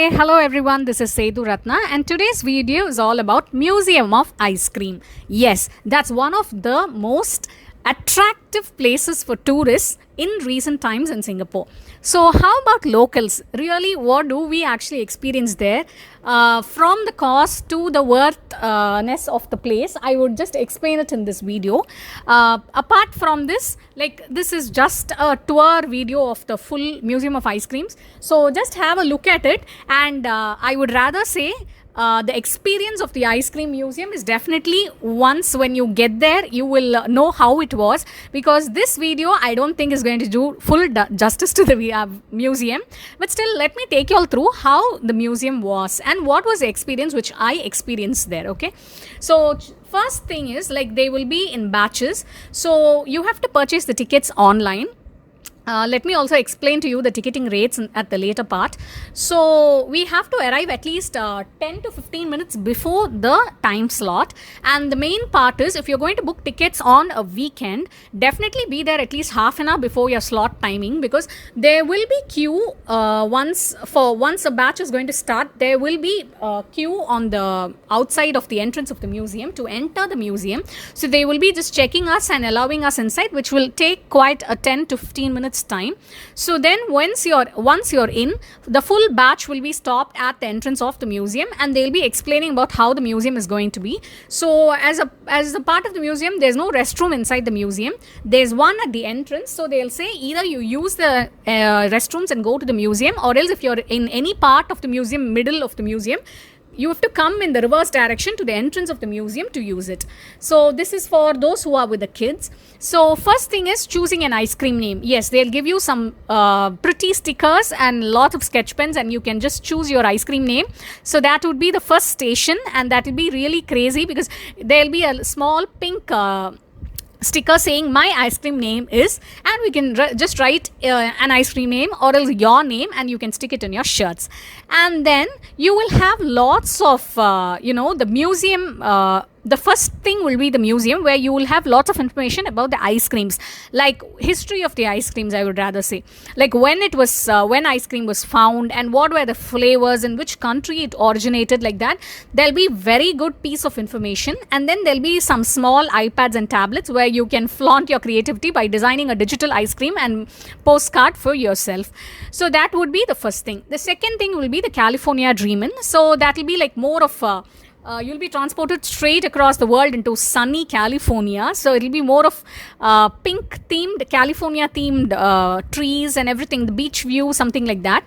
Hey, hello everyone, this is Sethu Ratna and today's video is all about Museum of Ice Cream. Yes, that's one of the most attractive places for tourists in recent times in Singapore. So how about locals? Really, what do we actually experience there? From the cost to the worthness of the place, I would just explain it in this video. Apart from this, this is just a tour video of the full Museum of Ice Creams. So just have a look at it, and I would rather say the experience of the ice cream museum is definitely, once when you get there you will know how it was, because this video I don't think is going to do full justice to the museum, but still let me take you all through how the museum was and what was the experience which I experienced there. Okay, so first thing is, they will be in batches, so you have to purchase the tickets online. Let me also explain to you the ticketing rates at the later part. So we have to arrive at least 10 to 15 minutes before the time slot, and the main part is, if you're going to book tickets on a weekend, definitely be there at least half an hour before your slot timing, because there will be queue once a batch is going to start. There will be queue on the outside of the entrance of the museum to enter the museum, so they will be just checking us and allowing us inside, which will take quite a 10 to 15 minutes time. So then once you're in, the full batch will be stopped at the entrance of the museum, and they'll be explaining about how the museum is going to be. So as a part of the museum, there's no restroom inside the museum. There's one at the entrance, so they'll say either you use the restrooms and go to the museum, or else if you're in any part of the museum, middle of the museum, you have to come in the reverse direction to the entrance of the museum to use it. So this is for those who are with the kids. So first thing is choosing an ice cream name. Yes, they'll give you some pretty stickers and lots of sketch pens, and you can just choose your ice cream name. So that would be the first station, and that will be really crazy, because there'll be a small pink sticker saying my ice cream name is, and we can just write an ice cream name or else your name, and you can stick it on your shirts. And then you will have lots of the museum. The first thing will be the museum, where you will have lots of information about the ice creams, like history of the ice creams, I would rather say, like when ice cream was found and what were the flavors, in which country it originated, like that. There'll be very good piece of information, and then there'll be some small iPads and tablets where you can flaunt your creativity by designing a digital ice cream and postcard for yourself. So that would be the first thing. The second thing will be the California Dreamin'. So that will be like more of you'll be transported straight across the world into sunny California. So it'll be more of pink themed, California themed trees and everything, the beach view, something like that,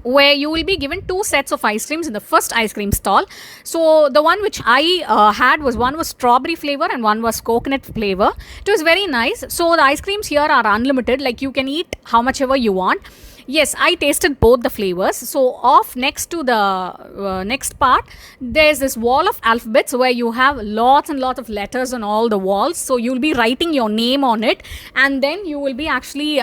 where you will be given 2 sets of ice creams in the first ice cream stall. So the one which I had was, one was strawberry flavor and one was coconut flavor. It was very nice. So the ice creams here are unlimited, like you can eat how much ever you want. Yes, I tasted both the flavors. So off next to the next part, there's this wall of alphabets where you have lots and lots of letters on all the walls. So you'll be writing your name on it, and then you will be actually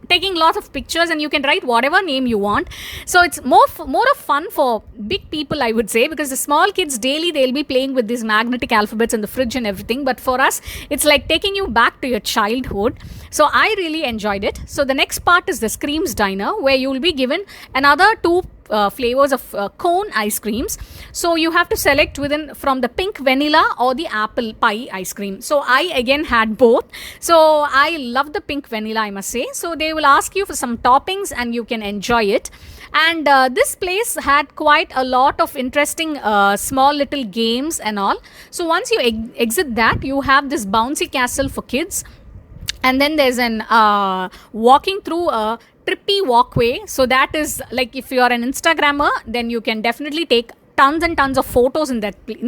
taking lots of pictures, and you can write whatever name you want. So it's more of fun for big people, I would say, because the small kids daily they'll be playing with these magnetic alphabets in the fridge and everything. But for us, it's like taking you back to your childhood. So I really enjoyed it. So the next part is the Screams Diner, where you will be given another 2 flavors of cone ice creams. So you have to select from the pink vanilla or the apple pie ice cream. So I again had both. So I love the pink vanilla, I must say. So they will ask you for some toppings, and you can enjoy it. And this place had quite a lot of interesting small little games and all. So once you exit that, you have this bouncy castle for kids. And then there's an walking through a trippy walkway. So that is like, if you are an Instagrammer, then you can definitely take tons and tons of photos in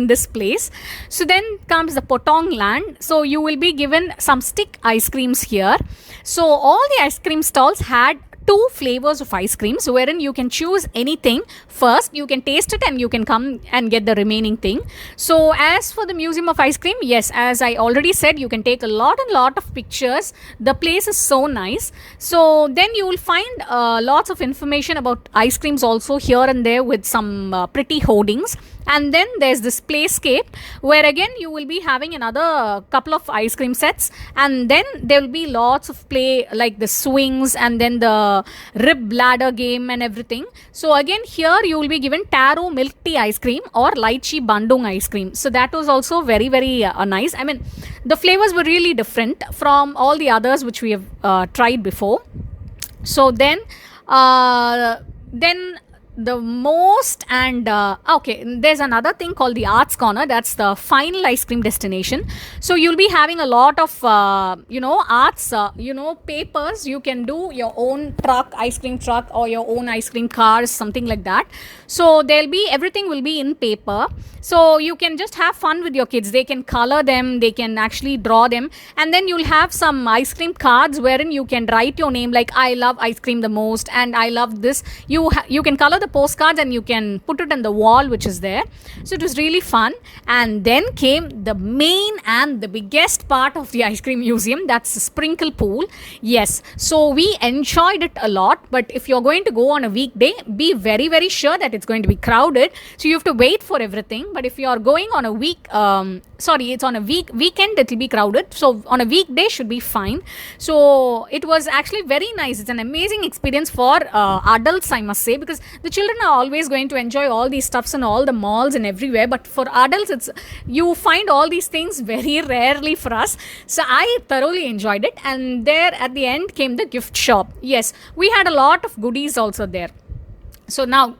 this place. So then comes the Potong Land. So you will be given some stick ice creams here. So all the ice cream stalls had 2 flavors of ice creams, wherein you can choose anything. First, you can taste it, and you can come and get the remaining thing. So as for the Museum of Ice Cream, yes, as I already said, you can take a lot of pictures. The place is so nice. So then you will find lots of information about ice creams also here and there, with some pretty hoardings. And then there's this playscape, where again you will be having another couple of ice cream sets, and then there will be lots of play, like the swings, and then the rib ladder game and everything. So again, here you will be given taro milk tea ice cream or lychee bandung ice cream. So that was also very, very nice. I mean, the flavors were really different from all the others which we have tried before. So then the most and okay, there's another thing called the arts corner. That's the final ice cream destination. So you'll be having a lot of arts, papers. You can do your own ice cream truck, or your own ice cream cars, something like that. So everything will be in paper, so you can just have fun with your kids. They can color them, they can actually draw them, and then you'll have some ice cream cards wherein you can write your name, like I love ice cream the most and I love this. You can color the postcards and you can put it on the wall which is there. So it was really fun. And then came the main and the biggest part of the ice cream museum. That's the sprinkle pool. Yes, so we enjoyed it a lot, but if you're going to go on a weekday, be very, very sure that it's going to be crowded, so you have to wait for everything. But if you are going on a it's on a weekend, it will be crowded. So on a weekday should be fine. So it was actually very nice. It's an amazing experience for adults, I must say, because the children are always going to enjoy all these stuffs in all the malls and everywhere, but for adults, you find all these things very rarely for us. So I thoroughly enjoyed it. And there at the end came the gift shop. Yes, we had a lot of goodies also there. So now,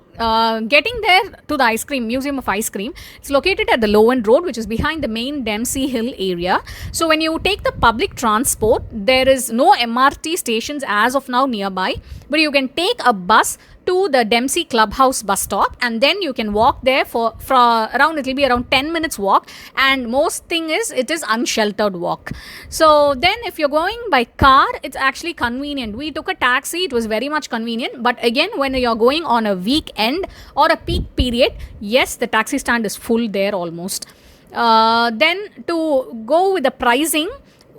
getting there to the Museum of Ice Cream, it's located at the Lowen Road, which is behind the main Dempsey Hill area. So when you take the public transport, there is no MRT stations as of now nearby, but you can take a bus to the Dempsey Clubhouse bus stop, and then you can walk there for around, it will be around 10 minutes walk, and most thing is it is unsheltered walk. So then if you're going by car, it's actually convenient. We took a taxi, it was very much convenient. But again, when you're going on a weekend or a peak period, yes, the taxi stand is full there almost. Then to go with the pricing,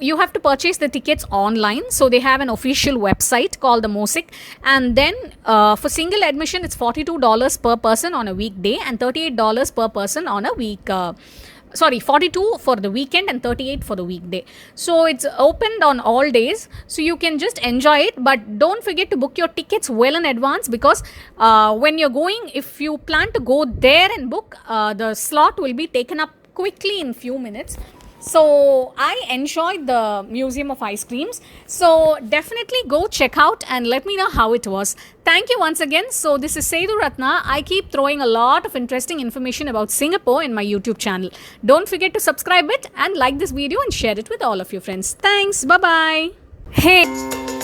you have to purchase the tickets online. So they have an official website called the Mosaic, and then for single admission it's $42 per person on a weekday and $38 per person on a week. 42 for the weekend and 38 for the weekday. So it's opened on all days, so you can just enjoy it. But don't forget to book your tickets well in advance, because when you're going, if you plan to go there and book, the slot will be taken up quickly in few minutes. So I enjoyed the Museum of Ice Creams. So definitely go check out and let me know how it was. Thank you once again. So this is Sethu Ratna. I keep throwing a lot of interesting information about Singapore in my YouTube channel. Don't forget to subscribe it and like this video and share it with all of your friends. Thanks. Bye-bye. Hey.